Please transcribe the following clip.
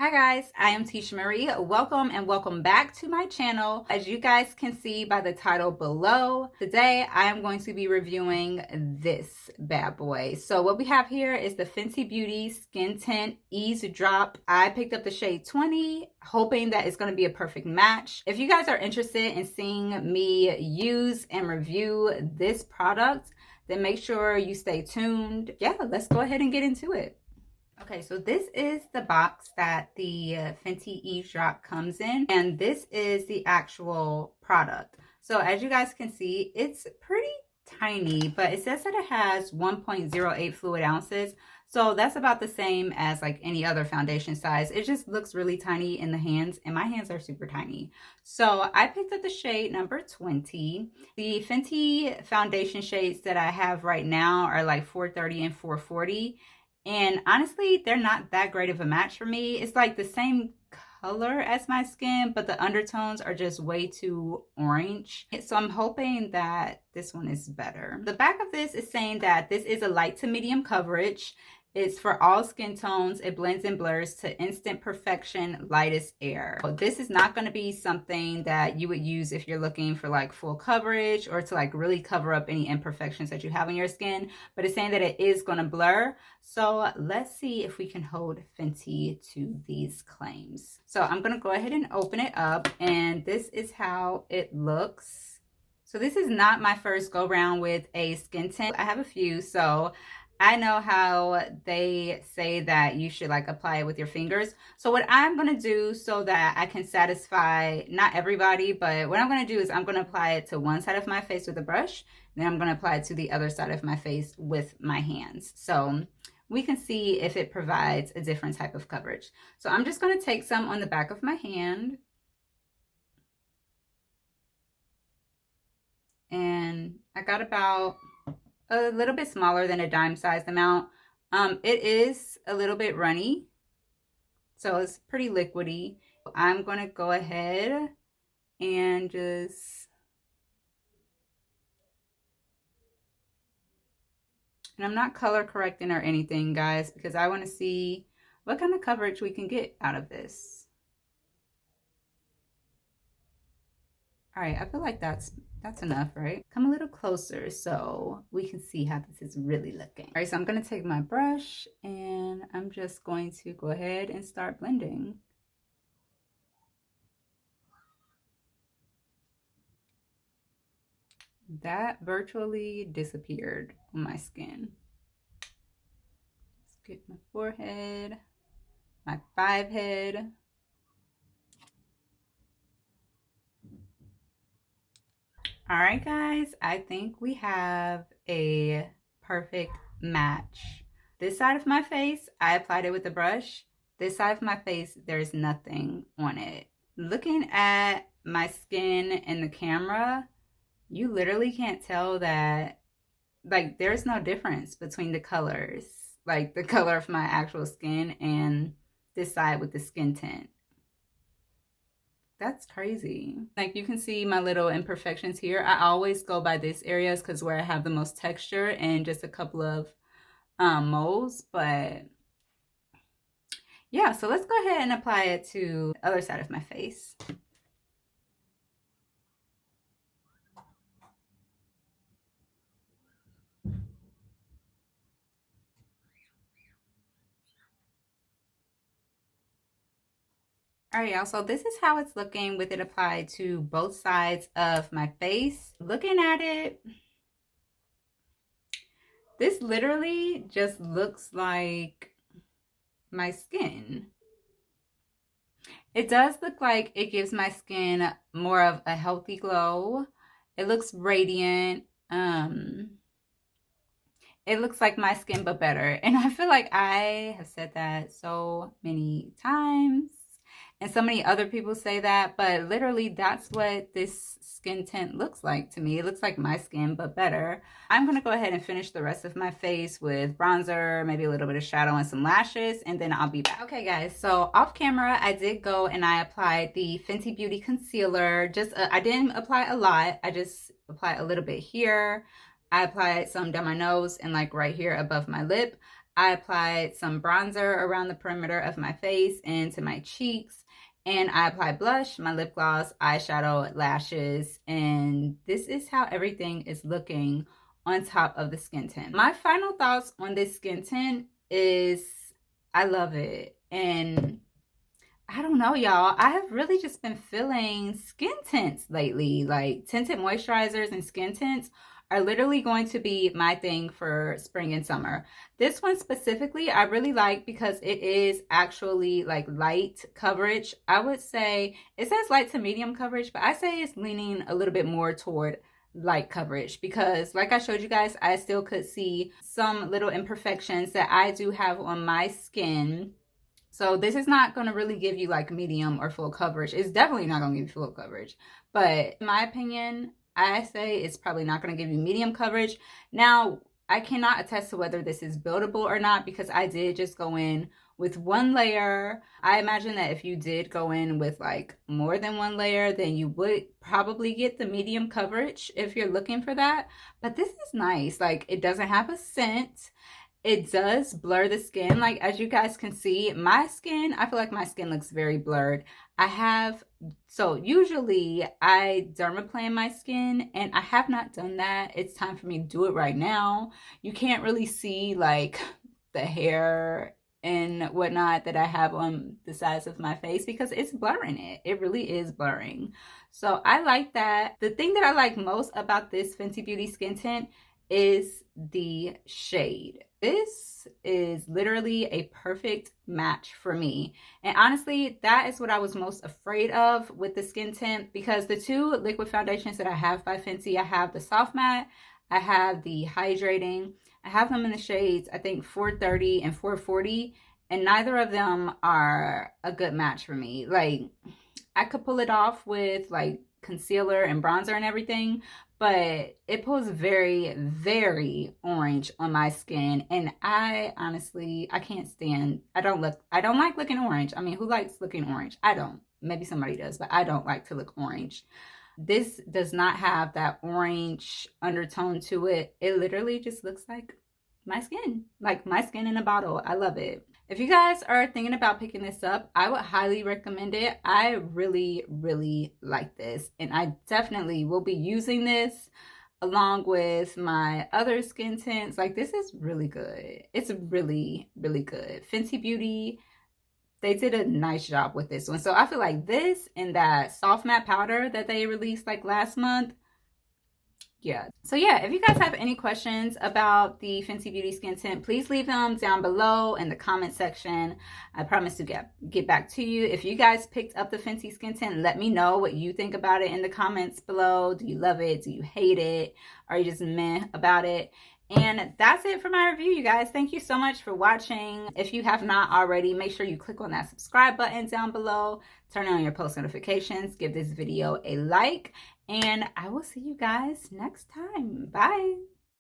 Hi guys, I am Tisha Marie. Welcome and welcome back to my channel. As you guys can see by the title below, today I am going to be reviewing this bad boy. So what we have here is the Fenty Beauty Skin Tint Eaze Drop. I picked up the shade 20, hoping that it's going to be a perfect match. If you guys are interested in seeing me use and review this product, then make sure you stay tuned. Yeah, let's go ahead and get into it. Okay, so this is the box that the Fenty Eaze Drop comes in, and this is the actual product. So as you guys can see, it's pretty tiny, but it says that it has 1.08 fluid ounces. So that's about the same as like any other foundation size. It just looks really tiny in the hands, and my hands are super tiny. So I picked up the shade number 20. The Fenty foundation shades that I have right now are like 430 and 440. And honestly, they're not that great of a match for me. It's like the same color as my skin, but the undertones are just way too orange. So I'm hoping that this one is better. The back of this is saying that this is a light to medium coverage. It's for all skin tones. It blends and blurs to instant perfection, lightest air. So this is not going to be something that you would use if you're looking for like full coverage or to like really cover up any imperfections that you have on your skin. But it's saying that it is going to blur. So let's see if we can hold Fenty to these claims. So I'm going to go ahead and open it up, and this is how it looks. So this is not my first go round with a skin tint. I have a few, so I know how they say that you should like apply it with your fingers. So what I'm going to do so that I can satisfy not everybody, but what I'm going to do is I'm going to apply it to one side of my face with a brush. Then I'm going to apply it to the other side of my face with my hands. So we can see if it provides a different type of coverage. So I'm just going to take some on the back of my hand. And I got about a little bit smaller than a dime-sized amount. It is a little bit runny, so it's pretty liquidy. I'm going to go ahead and just... And I'm not color correcting or anything, guys, because I want to see what kind of coverage we can get out of this. All right, I feel like that's enough, right? Come a little closer so we can see how this is really looking. All right, so I'm going to take my brush and I'm just going to go ahead and start blending. That virtually disappeared on my skin. Let's get my forehead, my 5 head. All right, guys, I think we have a perfect match. This side of my face, I applied it with a brush. This side of my face, there's nothing on it. Looking at my skin in the camera, you literally can't tell that, like, there's no difference between the colors, like the color of my actual skin and this side with the skin tint. That's crazy. Like, you can see my little imperfections here. I always go by this areas because where I have the most texture and just a couple of moles. But yeah, so let's go ahead and apply it to the other side of my face. All right, y'all, so this is how it's looking with it applied to both sides of my face. Looking at it, this literally just looks like my skin. It does look like it gives my skin more of a healthy glow. It looks radiant. It looks like my skin, but better. And I feel like I have said that so many times. And so many other people say that, but literally that's what this skin tint looks like to me. It looks like my skin, but better. I'm going to go ahead and finish the rest of my face with bronzer, maybe a little bit of shadow and some lashes, and then I'll be back. Okay, guys, so off camera, I did go and I applied the Fenty Beauty Concealer. I didn't apply a lot. I just applied a little bit here. I applied some down my nose and like right here above my lip. I applied some bronzer around the perimeter of my face and to my cheeks. And I applied blush, my lip gloss, eyeshadow, lashes. And this is how everything is looking on top of the skin tint. My final thoughts on this skin tint is I love it. And I don't know, y'all. I have really just been feeling skin tints lately. Like tinted moisturizers and skin tints are literally going to be my thing for spring and summer. This one specifically, I really like because it is actually like light coverage. I would say it says light to medium coverage, but I say it's leaning a little bit more toward light coverage because like I showed you guys, I still could see some little imperfections that I do have on my skin. So this is not going to really give you like medium or full coverage. It's definitely not going to give you full coverage. But in my opinion, I say it's probably not going to give you medium coverage. Now, I cannot attest to whether this is buildable or not because I did just go in with one layer. I imagine that if you did go in with like more than one layer, then you would probably get the medium coverage if you're looking for that. But this is nice. Like it doesn't have a scent. It does blur the skin. Like, as you guys can see, my skin, I feel like my skin looks very blurred. So usually I dermaplane my skin and I have not done that. It's time for me to do it right now. You can't really see like the hair and whatnot that I have on the sides of my face because it's blurring it. It really is blurring. So I like that. The thing that I like most about this Fenty Beauty skin tint is the shade. This is literally a perfect match for me. And honestly, that is what I was most afraid of with the skin tint because the two liquid foundations that I have by Fenty, I have the Soft Matte, I have the Hydrating. I have them in the shades, I think 430 and 440, and neither of them are a good match for me. Like, I could pull it off with like concealer and bronzer and everything, but it pulls very, very orange on my skin. And I honestly, I can't stand, I don't like looking orange. I mean, who likes looking orange? I don't. Maybe somebody does, but I don't like to look orange. This does not have that orange undertone to it. It literally just looks like my skin in a bottle. I love it. If you guys are thinking about picking this up, I would highly recommend it. I really, really like this. And I definitely will be using this along with my other skin tints. Like, this is really good. It's really, really good. Fenty Beauty, they did a nice job with this one. So I feel like this and that soft matte powder that they released like last month, yeah. So yeah, if you guys have any questions about the Fenty Beauty skin tint, please leave them down below in the comment section. I promise to get back to you. If you guys picked up the Fenty skin tint, let me know what you think about it in the comments below. Do you love it? Do you hate it? Are you just meh about it? And that's it for my review, you guys. Thank you so much for watching. If you have not already, make sure you click on that subscribe button down below. Turn on your post notifications. Give this video a like. And I will see you guys next time. Bye.